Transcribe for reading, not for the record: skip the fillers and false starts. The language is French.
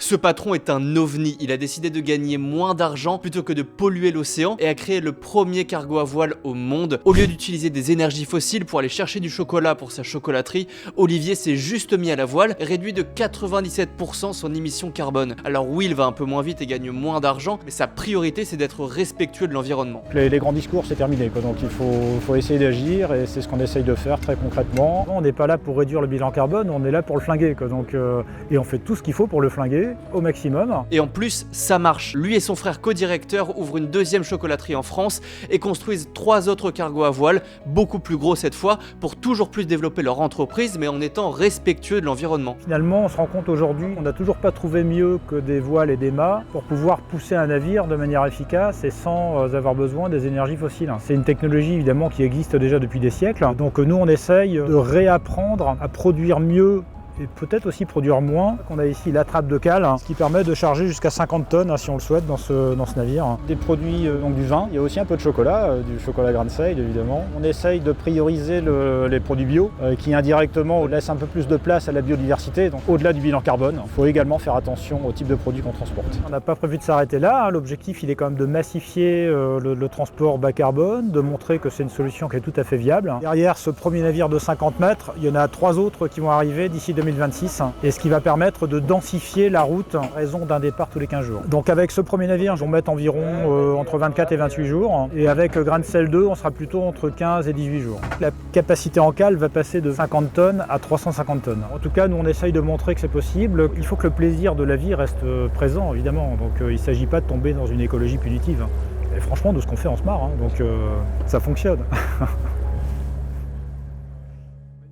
Ce patron est un ovni, il a décidé de gagner moins d'argent plutôt que de polluer l'océan et a créé le premier cargo à voile au monde. Au lieu d'utiliser des énergies fossiles pour aller chercher du chocolat pour sa chocolaterie, Olivier s'est juste mis à la voile et réduit de 97% son émission carbone. Alors oui, il va un peu moins vite et gagne moins d'argent, mais sa priorité c'est d'être respectueux de l'environnement. Les grands discours c'est terminé, quoi. Donc il faut essayer d'agir et c'est ce qu'on essaye de faire très concrètement. On n'est pas là pour réduire le bilan carbone, on est là pour le flinguer, quoi. Donc, et on fait tout ce qu'il faut pour le flinguer au maximum. Et en plus, ça marche. Lui et son frère co-directeur ouvrent une deuxième chocolaterie en France et construisent 3 autres cargos à voile, beaucoup plus gros cette fois, pour toujours plus développer leur entreprise, mais en étant respectueux de l'environnement. Finalement, on se rend compte aujourd'hui, on n'a toujours pas trouvé mieux que des voiles et des mâts pour pouvoir pousser un navire de manière efficace et sans avoir besoin des énergies fossiles. C'est une technologie évidemment qui existe déjà depuis des siècles. Donc nous, on essaye de réapprendre à produire mieux et peut-être aussi produire moins. On a ici la trappe de cale qui permet de charger jusqu'à 50 tonnes si on le souhaite dans ce navire. Des produits, donc du vin, il y a aussi un peu de chocolat, du chocolat Grand Seil évidemment. On essaye de prioriser les produits bio qui indirectement laissent un peu plus de place à la biodiversité, donc au-delà du bilan carbone. Il faut également faire attention au type de produits qu'on transporte. On n'a pas prévu de s'arrêter là, l'objectif il est quand même de massifier le transport bas carbone, de montrer que c'est une solution qui est tout à fait viable. Derrière ce premier navire de 50 mètres, il y en a 3 autres qui vont arriver d'ici 2026, et ce qui va permettre de densifier la route en raison d'un départ tous les 15 jours. Donc avec ce premier navire, on va mettre environ entre 24 et 28 jours, et avec Grand Seil 2, on sera plutôt entre 15 et 18 jours. La capacité en cale va passer de 50 tonnes à 350 tonnes. En tout cas, nous on essaye de montrer que c'est possible. Il faut que le plaisir de la vie reste présent, évidemment, donc il ne s'agit pas de tomber dans une écologie punitive. Et franchement, de ce qu'on fait, on se marre, donc ça fonctionne.